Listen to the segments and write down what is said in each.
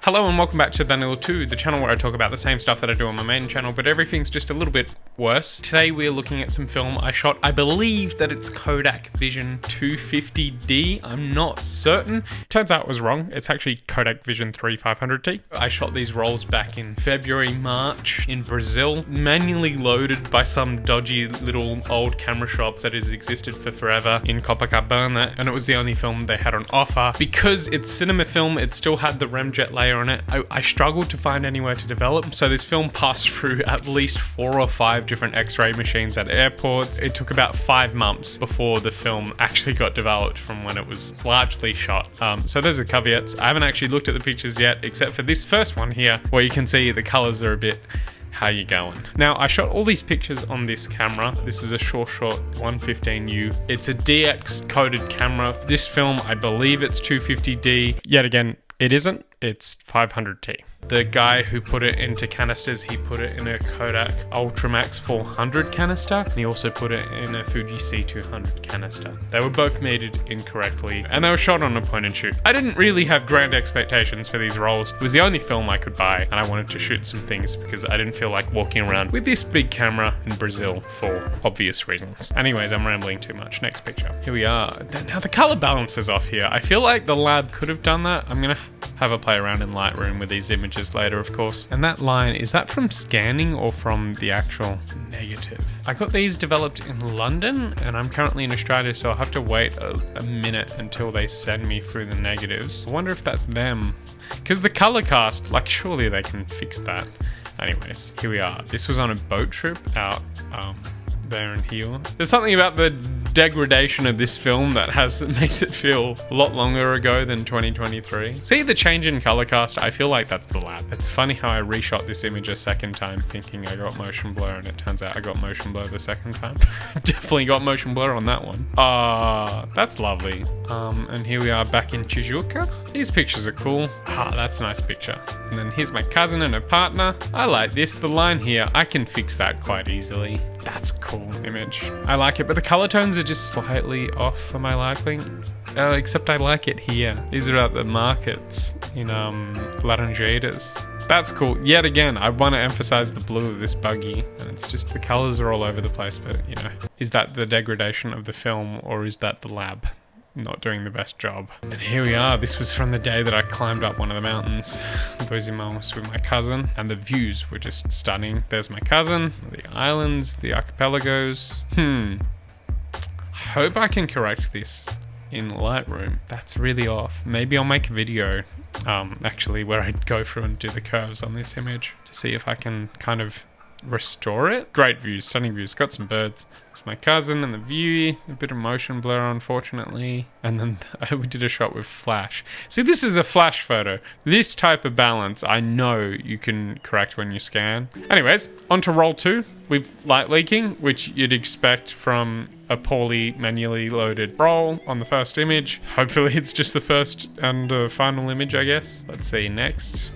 Hello and welcome back to Danilo 2, the channel where I talk about the same stuff that I do on my main channel, but everything's just a little bit worse. Today we're looking at some film I shot. I believe that it's Kodak Vision 250D. I'm not certain. Turns out I was wrong. It's actually Kodak Vision 3500D. I shot these rolls back in February, March in Brazil, manually loaded by some dodgy little old camera shop that has existed for forever in Copacabana, and it was the only film they had on offer. Because it's cinema film, it still had the remjet layer on it. I struggled to find anywhere to develop, so this film passed through at least 4 or 5 different X-ray machines at airports. It took about 5 months before the film actually got developed from when it was largely shot. So those are caveats. I haven't actually looked at the pictures yet, except for this first one here, where you can see the colors are a bit how you going. Now, I shot all these pictures on this camera. This is a Short 115U. It's a DX coded camera. This film, I believe it's 250D. Yet again, it isn't. It's 500T. The guy who put it into canisters, he put it in a Kodak Ultramax 400 canister, and he also put it in a Fuji C200 canister. They were both mated incorrectly, and they were shot on a point and shoot. I didn't really have grand expectations for these rolls. It was the only film I could buy, and I wanted to shoot some things because I didn't feel like walking around with this big camera in Brazil for obvious reasons. Anyways, I'm rambling too much. Next picture. Here we are. Now the color balance is off here. I feel like the lab could have done that. I'm gonna have a play around in Lightroom with these images later, of course. And that line, is that from scanning or from the actual negative? I got these developed in London, and I'm currently in Australia, so I'll have to wait a minute until they send me through the negatives. I wonder if that's them, because the color cast, like, surely they can fix that. Anyways, here we are. This was on a boat trip out there and here. There's something about the degradation of this film that makes it feel a lot longer ago than 2023. See the change in color cast? I feel like that's the lab. It's funny how I reshot this image a second time thinking I got motion blur, and it turns out I got motion blur the second time. Definitely got motion blur on that one. That's lovely. And here we are back in Tijuca. These pictures are cool. That's a nice picture. And then here's my cousin and her partner. I like this. The line here, I can fix that quite easily. That's a cool image. I like it, but the color tones are just slightly off for my liking. Except I like it here. These are at the market in Laranjeiras. That's cool. Yet again, I want to emphasize the blue of this buggy, and it's just the colors are all over the place, but you know, is that the degradation of the film, or is that the lab not doing the best job? And here we are. This was from the day that I climbed up one of the mountains, Dois Irmãos, with my cousin, and the views were just stunning. There's my cousin, the islands, the archipelagos. I hope I can correct this in Lightroom. That's really off. Maybe I'll make a video actually where I go through and do the curves on this image to see if I can kind of restore it. Great views, stunning views. Got some birds. It's my cousin and the view. A bit of motion blur, unfortunately. And then we did a shot with flash. See, this is a flash photo. This type of balance, I know you can correct when you scan. Anyways, on to roll 2 with light leaking, which you'd expect from a poorly manually loaded roll on the first image. Hopefully it's just the first and final image, I guess. Let's see next.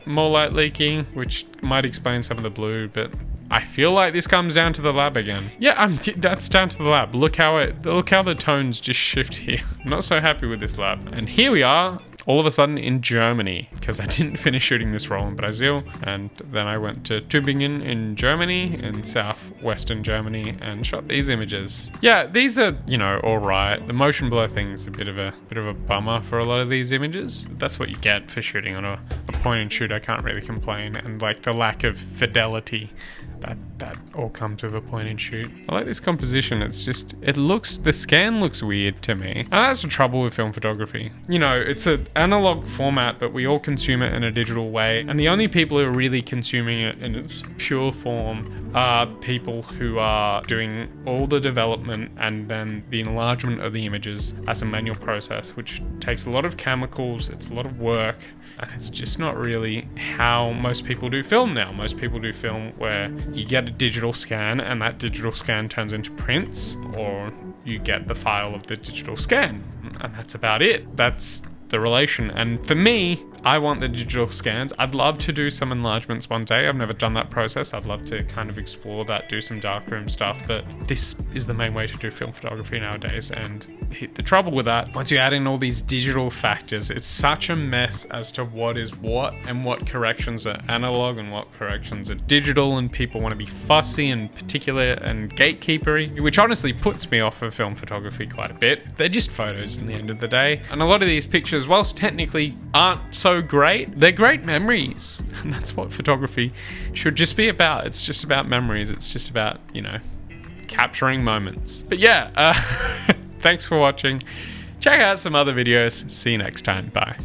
More light leaking, which might explain some of the blue, but I feel like this comes down to the lab again. Yeah, that's down to the lab. Look how the tones just shift here. I'm not so happy with this lab. And here we are, all of a sudden in Germany, because I didn't finish shooting this roll in Brazil, and then I went to Tübingen in Germany, in southwestern Germany, and shot these images. Yeah, these are, you know, all right. The motion blur thing's a bit of a bummer for a lot of these images. That's what you get for shooting on a point and shoot. I can't really complain, and like the lack of fidelity that all comes with a point and shoot. I like this composition. It's just, the scan looks weird to me. And that's the trouble with film photography. You know, it's an analog format, but we all consume it in a digital way. And the only people who are really consuming it in its pure form are people who are doing all the development and then the enlargement of the images as a manual process, which takes a lot of chemicals, it's a lot of work, and it's just not really how most people do film now. Most people do film where you get a digital scan and that digital scan turns into prints, or you get the file of the digital scan, and that's about it. That's the relation. And for me, I want the digital scans. I'd love to do some enlargements one day. I've never done that process. I'd love to kind of explore that, do some darkroom stuff, but this is the main way to do film photography nowadays. And the trouble with that, once you add in all these digital factors, it's such a mess as to what is what and what corrections are analog and what corrections are digital, and people want to be fussy and particular and gatekeepery, which honestly puts me off of film photography quite a bit. They're just photos in the end of the day. And a lot of these pictures, whilst technically aren't so great, they're great memories. And that's what photography should just be about. It's just about memories. It's just about, you know, capturing moments. But yeah, thanks for watching. Check out some other videos. See you next time. Bye.